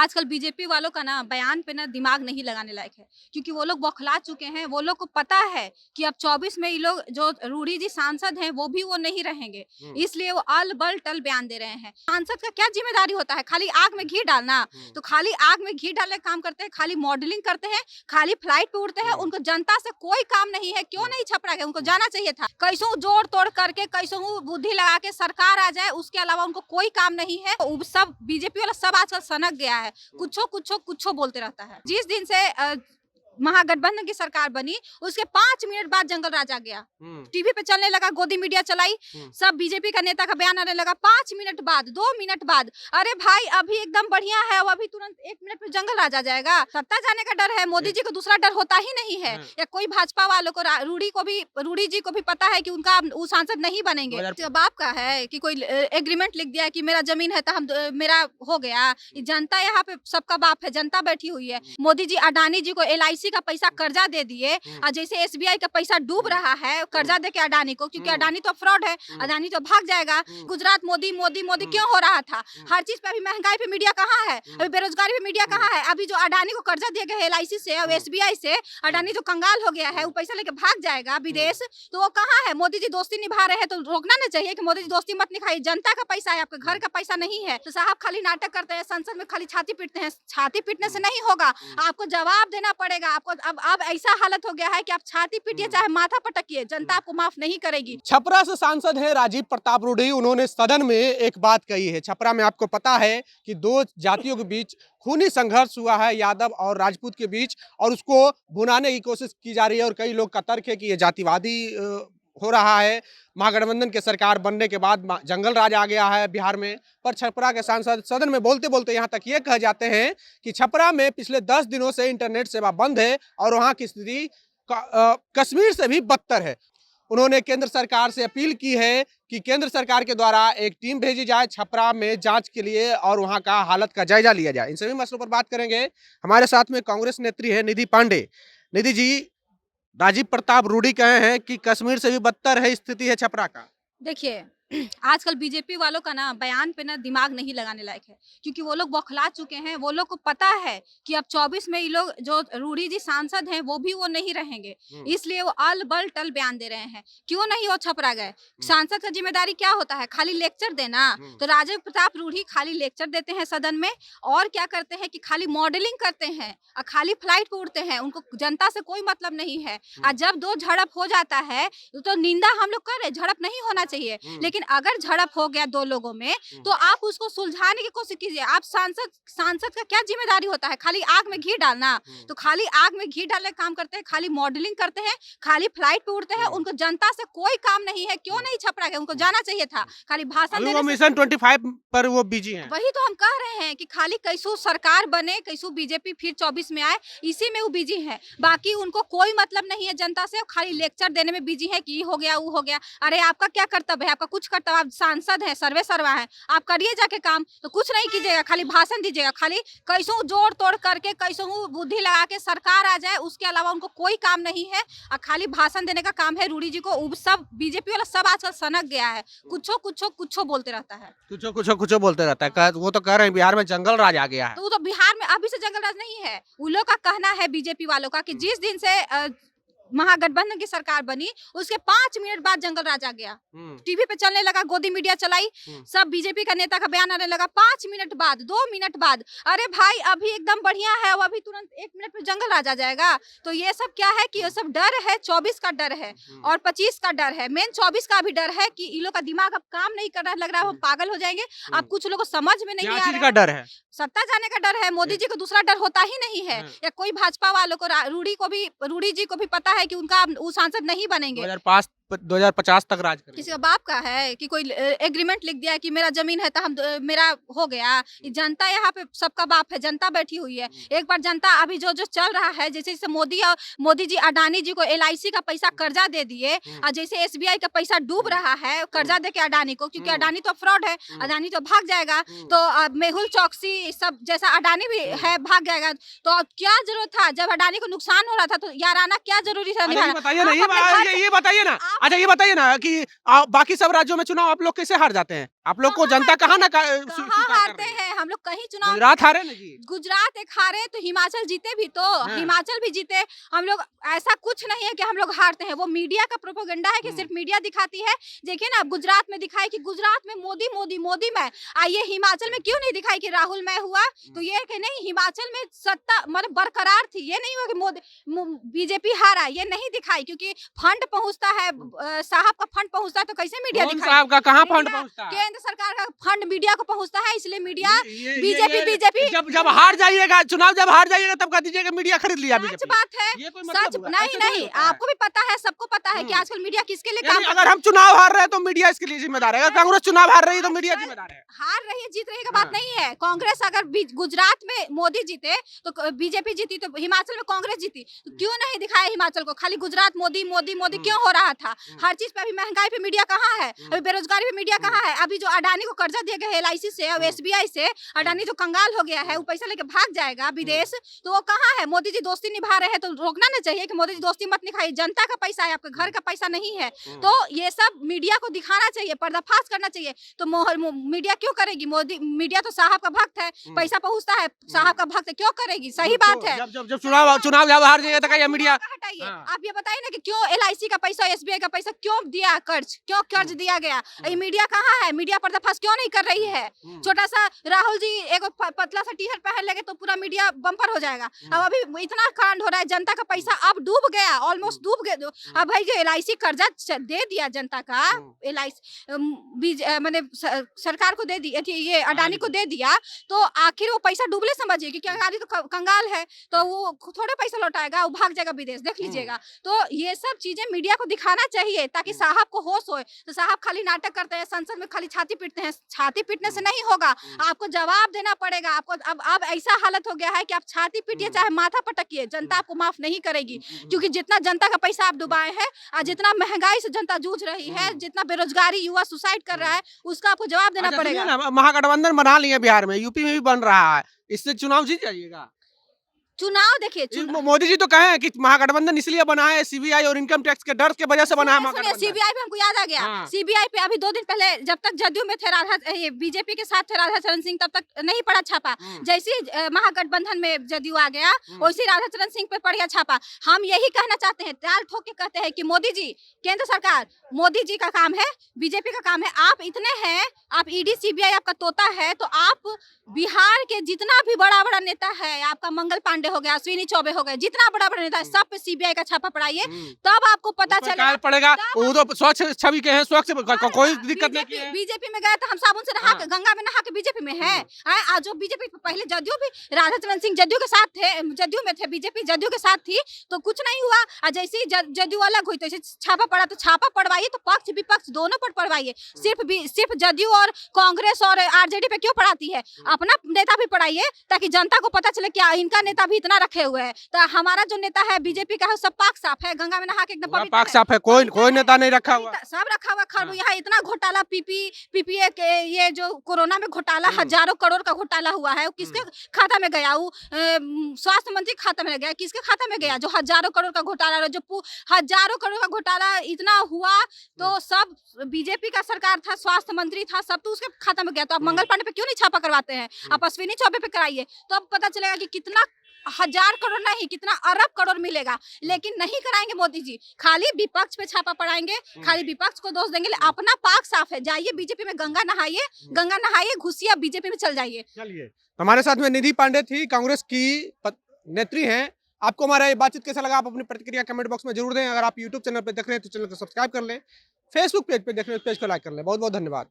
आजकल बीजेपी वालों का ना बयान पे ना दिमाग नहीं लगाने लायक है, क्योंकि वो लोग बौखला चुके हैं। वो लोग को पता है कि अब 24 में ये लोग जो रूडी जी सांसद हैं वो नहीं रहेंगे, इसलिए वो अल बल टल बयान दे रहे हैं। सांसद का क्या जिम्मेदारी होता है? खाली आग में घी डालना। तो खाली आग में घी डालने का काम करते हैं, खाली मॉडलिंग करते हैं, खाली फ्लाइट पे उड़ते हैं। उनको जनता से कोई काम नहीं है। क्यों नहीं छपरा गए? उनको जाना चाहिए था। कैसों जोड़ तोड़ करके, कैसों बुद्धि लगा के सरकार आ जाए, उसके अलावा उनको कोई काम नहीं है। सब बीजेपी वाला सब आजकल सनक गया है। कुछो बोलते रहता है। जिस दिन से महागठबंधन की सरकार बनी, उसके 5 मिनट बाद जंगल राज आ गया। टीवी पे चलने लगा, गोदी मीडिया चलाई, सब बीजेपी का नेता का बयान आने लगा 5 मिनट बाद, 2 मिनट बाद। अरे भाई, अभी एकदम बढ़िया है, अभी तुरंत 1 मिनट में जंगल राज आ जाएगा। सत्ता जाने का डर है। मोदी जी को दूसरा डर होता ही नहीं है। या कोई भाजपा वालों को, रूडी जी को भी पता है कि उनका वो सांसद नहीं बनेंगे। बाप का है कि कोई एग्रीमेंट लिख दिया कि मेरा जमीन है तो हम मेरा हो गया। जनता यहाँ पे सबका बाप है, जनता बैठी हुई है। मोदी जी अडानी जी को LIC का पैसा कर्जा दे दिए, और जैसे SBI का पैसा डूब रहा है कर्जा दे के अडानी को, क्योंकि अडानी तो फ्रॉड है, अडानी तो भाग जाएगा। गुजरात मोदी मोदी मोदी क्यों हो रहा था? हर चीज पे अभी महंगाई पे मीडिया कहाँ है? अभी बेरोजगारी पे मीडिया कहाँ है? अभी जो अडानी को कर्जा दिया गया LIC से और SBI से, अडानी जो कंगाल हो गया है, वो पैसा लेके भाग जाएगा विदेश, तो वो कहाँ है? मोदी जी दोस्ती निभा रहे हैं तो रोकना नहीं चाहिए कि मोदी जी दोस्ती मत निभाइए। जनता का पैसा है, आपके घर का पैसा नहीं है। तो साहब खाली नाटक करते हैं, संसद में खाली छाती पीटते हैं। छाती पीटने से नहीं होगा, आपको जवाब देना पड़ेगा। आपको अब ऐसा हालत हो गया है कि आप छाती पीटिए चाहे माथा पटकिए, जनता आपको माफ नहीं करेगी। छपरा से सांसद हैं राजीव प्रताप रूडी। उन्होंने सदन में एक बात कही है। छपरा में आपको पता है कि 2 जातियों के बीच खूनी संघर्ष हुआ है, यादव और राजपूत के बीच, और उसको भुनाने की कोशिश की जा रही है। और कई लोग का तर्क है कि ये जातिवादी हो रहा है। महागठबंधन के सरकार बनने के बाद जंगल राज आ गया है बिहार में। पर छपरा के सांसद सदन में बोलते बोलते यहाँ तक ये कह जाते हैं कि छपरा में पिछले 10 दिनों से इंटरनेट सेवा बंद है और वहाँ की स्थिति कश्मीर से भी बदतर है। उन्होंने केंद्र सरकार से अपील की है कि केंद्र सरकार के द्वारा एक टीम भेजी जाए छपरा में जांच के लिए और वहां का हालत का जायजा लिया जाए। इन सभी मसलों पर बात करेंगे। हमारे साथ में कांग्रेस नेत्री है निधि पांडे। निधि जी, राजीव प्रताप रूडी कहे हैं कि कश्मीर से भी बदतर है स्थिति है छपरा का। देखिए, आजकल बीजेपी वालों का ना बयान पे ना दिमाग नहीं लगाने लायक है, क्योंकि वो लोग बौखला चुके हैं। वो लोग को पता है कि अब 24 में ये लोग जो रूडी जी सांसद हैं वो नहीं रहेंगे, इसलिए वो अल बल टल बयान दे रहे हैं। क्यों नहीं वो छपरा गए? सांसद का जिम्मेदारी क्या होता है? खाली लेक्चर देना। तो राजीव प्रताप रूडी खाली लेक्चर देते हैं सदन में, और क्या करते हैं कि खाली मॉडलिंग करते हैं और खाली फ्लाइट पे उड़ते हैं। उनको जनता से कोई मतलब नहीं है। और जब 2 झड़प हो जाता है तो निंदा हम लोग कर रहे, झड़प नहीं होना चाहिए, लेकिन अगर झड़प हो गया 2 लोगों में तो आप उसको सुलझाने की कोशिश कीजिए। आप सांसद का क्या जिम्मेदारी होता है? खाली आग में घी डालना। तो खाली आग में घी डालने का काम करते हैं, खाली मॉडलिंग करते हैं, खाली फ्लाइट पे उड़ते हैं। उनको जनता से कोई काम नहीं है। क्यों नहीं छपरा गए? उनको जाना चाहिए था। खाली भाषण देने मिशन 25 पर वो बिजी हैं। वही तो हम कह रहे हैं कि खाली कैसो सरकार बने, कैसो बीजेपी फिर 24 में आए, इसी में वो बिजी है। बाकी उनको कोई मतलब नहीं है जनता से। खाली लेक्चर देने में बिजी है कि ये हो गया वो हो गया। अरे आपका क्या कर्तव्य है? आपका कुछ कर्तव्य, आप सांसद हैं, सर्वे सर्वा है, आप करिए जाके काम। तो कुछ नहीं कीजिएगा, खाली भाषण दीजिएगा। खाली कैसों जोड़ तोड़ करके, कैसों बुद्धि लगा के सरकार आ जाए, उसके अलावा उनको कोई काम नहीं है। और खाली भाषण देने का काम है रूडी जी को। सब बीजेपी वाला सब आजकल सनक गया है। कुछो बोलते रहता है। कुछ बोलते रहता है। वो तो कह रहे हैं बिहार में जंगल राज आ गया है। तो वो तो बिहार में अभी से जंगल राज नहीं है। उन लोग का कहना है बीजेपी वालों का कि जिस दिन से महागठबंधन की सरकार बनी, उसके 5 मिनट बाद जंगल राज आ गया। टीवी पे चलने लगा, गोदी मीडिया चलाई, सब बीजेपी का नेता का बयान आने लगा 5 मिनट बाद, 2 मिनट बाद। अरे भाई, अभी एकदम बढ़िया है, अभी तुरंत 1 मिनट में जंगल राज आ जाएगा। तो ये सब क्या है कि ये सब डर है। 24 का डर है और 25 का डर है। मेन 24 का भी डर है कि इन लोग का दिमाग अब काम नहीं कर रहा, लग रहा है वो पागल हो जाएंगे। अब कुछ लोगों को समझ में नहीं आ रहा का डर है। सत्ता जाने का डर है। मोदी जी को दूसरा डर होता ही नहीं है। या कोई भाजपा वालों को, रूडी जी को भी पता है कि उनका वो सांसद नहीं बनेंगे। 2050 तक राज करेंगे। किसी का बाप का है कि कोई एग्रीमेंट लिख दिया कि मेरा जमीन है तो हम मेरा हो गया। जनता यहाँ पे सबका बाप है, जनता बैठी हुई है। एक बार जनता अभी जो चल रहा है, जैसे मोदी जी अडानी जी को LIC का पैसा कर्जा दे दिए, और जैसे SBI का पैसा डूब रहा है कर्जा दे के अडानी को, क्योंकि अडानी तो फ्रॉड है, अडानी तो भाग जाएगा। तो मेहुल चौकसी सब जैसा अडानी भी है, भाग जाएगा। तो अब क्या जरूरत था? जब अडानी को नुकसान हो रहा था तो याराना क्या जरूरी था? ये बताइए ना, अच्छा ये बताइए ना कि बाकी सब राज्यों में चुनाव आप लोग कैसे हार जाते हैं? आप लोग को कहाँ जनता कहाँ ना कहाँ हारते हैं हम लोग, कहीं चुनाव गुजरात हारे ना जी। गुजरात एक हारे तो हिमाचल जीते भी तो, हाँ। हिमाचल भी जीते हम लोग। ऐसा कुछ नहीं है कि हम लोग हारते हैं, वो मीडिया का प्रोपेगेंडा है कि सिर्फ मीडिया दिखाती है। देखिए ना, गुजरात में दिखाई कि गुजरात में मोदी मोदी मोदी में, आइए हिमाचल में क्यों नहीं दिखाई कि राहुल मैं हुआ। तो ये कि नहीं, हिमाचल में सत्ता मतलब बरकरार थी, ये नहीं हुआ कि मोदी बीजेपी हारा, ये नहीं दिखाई क्योंकि फंड पहुंचता है, साहब का फंड पहुंचता है तो कैसे मीडिया कौन दिखाई। साहब का कहाँ फंड मीडिया- पहुँचता है? केंद्र सरकार का फंड मीडिया को पहुंचता है, इसलिए मीडिया ये- बीजेपी जब हार जाइएगा, चुनाव जब हार जाइएगा तब कह दीजिएगा मीडिया खरीद लिया सच बीजेपी। बात है। ये कोई सच मतलब हुआ? नहीं ऐसे थोड़ी नहीं, होता है। आपको भी पता है, सबको पता है कि आजकल मीडिया किसके लिए काम यानी अगर हम चुनाव हार रहे हैं तो मीडिया इसके लिए जिम्मेदार है, अगर कांग्रेस चुनाव हार रही है तो मीडिया जिम्मेदार है। हार रही है जीत रही का हाँ। बात नहीं है। कांग्रेस अगर गुजरात में मोदी जीते तो बीजेपी जीती, तो हिमाचल में कांग्रेस जीती, तो क्यों नहीं दिखाया हिमाचल को, खाली गुजरात मोदी मोदी मोदी क्यों हो रहा था। हर चीज पे अभी महंगाई पे मीडिया कहाँ है, अभी बेरोजगारी पे मीडिया कहाँ है। अभी जो अडानी को कर्जा दिया गया है LIC से और SBI से, अडानी जो कंगाल हो गया है, वो पैसा लेके भाग जाएगा विदेश, तो वो कहाँ है। मोदी जी दोस्ती निभा रहे हैं तो रोकना नहीं चाहिए कि मोदी जी दोस्ती मत निभाइए, जनता का पैसा है, आपके घर का पैसा नहीं है। तो ये सब मीडिया को दिखाना चाहिए, पर्दाफाश करना चाहिए। तो मीडिया क्यों करेगी, मोदी मीडिया तो साहब का भक्त है, पैसा पहुंचता है, साहब का भक्त है, क्यों करेगी। सही बात है। जब चुनाव जब हार जाइएगा तो कहिए मीडिया हटाइए। हाँ। आप ये बताइए ना कि क्यों LIC का पैसा, SBI का पैसा क्यों दिया, क्यों कर्ज दिया गया। ये मीडिया कहाँ है, मीडिया पर्दाफाश क्यों नहीं कर रही है। छोटा सा राहुल जी एक पतला सा टी-शर्ट पहन लेंगे तो पूरा मीडिया बम्पर हो जाएगा। अब अभी इतना कांड हो रहा है, जनता का पैसा अब डूब गया, ऑलमोस्ट डूब गया। अब भाई जो LIC कर्जा दे दिया जनता का, LIC मैंने सरकार को दे दी, ये अडानी को दे दिया, तो आखिर वो पैसा डूबले समझिए, क्योंकि अडानी तो कंगाल है, तो वो थोड़े पैसा लौटाएगा, वो भाग जाएगा विदेश, देख लीजिएगा। तो ये सब चीजें मीडिया को दिखाना चाहिए ताकि साहब को होश होए। तो साहब खाली नाटक करते हैं, संसद में खाली छाती पीटते हैं, छाती पीटने से नहीं होगा, आपको जवाब देना पड़ेगा। आपको अब ऐसा हालत हो गया है कि आप छाती पीटिए चाहे माथा पटकिए, जनता आपको माफ नहीं करेगी। क्योंकि जितना जनता का पैसा आप डुबाए हैं और जितना महंगाई से जनता जूझ रही है, जितना बेरोजगारी, युवा सुसाइड कर रहा है, उसका आपको जवाब देना पड़ेगा। महागठबंधन बना लिया बिहार में, यूपी में भी बन रहा है, इससे चुनाव जीत जाइएगा। चुनाव देखिए, मोदी जी तो कहे हैं कि महागठबंधन इसलिए बना है, CBI और इनकम टैक्स के डर के वजह से बना है महागठबंधन। CBI पे हमको याद आ गया। हाँ। CBI पे अभी 2 दिन पहले जब तक जदयू में थे, बीजेपी के साथ थे राधा चरण सिंह, तब तक नहीं पड़ा छापा। जैसे ही महागठबंधन में जदयू आ गया, वैसे राधा चरण सिंह पे पड़ गया छापा। हम यही कहना चाहते हैं, ताल ठोक के कहते हैं कि मोदी जी, केंद्र सरकार, मोदी जी का काम है, बीजेपी का काम है। आप इतने हैं, आप ED CBI आपका तोता है, तो आप बिहार के जितना भी बड़ा बड़ा नेता है, आपका मंगल पांडे हो गया, अश्विनी चौबे हो गए, जितना बड़ा बड़ा नेता है, सब पे CBI का छापा पड़ाइए, तब आपको पता चलेगा पड़ेगा। वो तो स्वच्छ छवि के हैं, स्वच्छ कोई दिक्कत नहीं है। बीजेपी में गए तो हम साबुन से नहा के, गंगा में नहा के बीजेपी में है। आज जो बीजेपी पहले जदयू भी, राधा चरण सिंह जदयू के साथ थे, जदयू में थे, बीजेपी जदयू के साथ थी, तो कुछ नहीं हुआ। और जैसे ही जदयू अलग हुई तो छापा पड़ा, तो छापा पड़वाइए तो पक्ष विपक्ष दोनों पर पड़वाइए। सिर्फ जदयू और कांग्रेस और RJD पे क्यों पड़ाती है, अपना नेता भी पढ़ाइए ताकि जनता को पता चले क्या इनका नेता भी इतना रखे हुए है। तो हमारा जो नेता है बीजेपी का, सब पाक साफ है, गंगा में नहा के एकदम पाक साफ है, कोई नेता नहीं रखा हुआ, सब रखा हुआ। खरबू यहाँ इतना घोटाला, PPA के, ये जो कोरोना में घोटाला, हजारों करोड़ का घोटाला हुआ है, वो किसके खाता में गया, वो स्वास्थ्य मंत्री खाता में गया, किसके खाता में गया, जो हजारों करोड़ का घोटाला, जो हजारों करोड़ का घोटाला इतना हुआ, तो सब बीजेपी का सरकार था, स्वास्थ्य मंत्री था, सब तो उसके खाता में गया। तो आप मंगल पांडे पे क्यों नहीं छापा करवाते हैं, आप अश्विनी चौबे पे कराइए, तो अब पता चलेगा कि कितना हजार करोड़ नहीं, कितना अरब करोड़ मिलेगा। लेकिन नहीं कराएंगे मोदी जी, खाली विपक्ष पे छापा पड़ाएंगे, खाली विपक्ष को दोष देंगे। अपना पाक साफ है, जाइए बीजेपी में गंगा नहाइए, घुसिए, बीजेपी में चल जाइए। चलिए, हमारे साथ में निधि पांडे थी, कांग्रेस की नेत्री हैं। आपको हमारा ये बातचीत कैसा लगा, आप अपनी प्रतिक्रिया कमेंट बॉक्स में जरूर दें। अगर आप YouTube चैनल पर देख रहे हैं तो चैनल को सब्सक्राइब कर लें, Facebook पेज पे देख रहे हैं तो पेज को लाइक कर लें। बहुत बहुत धन्यवाद।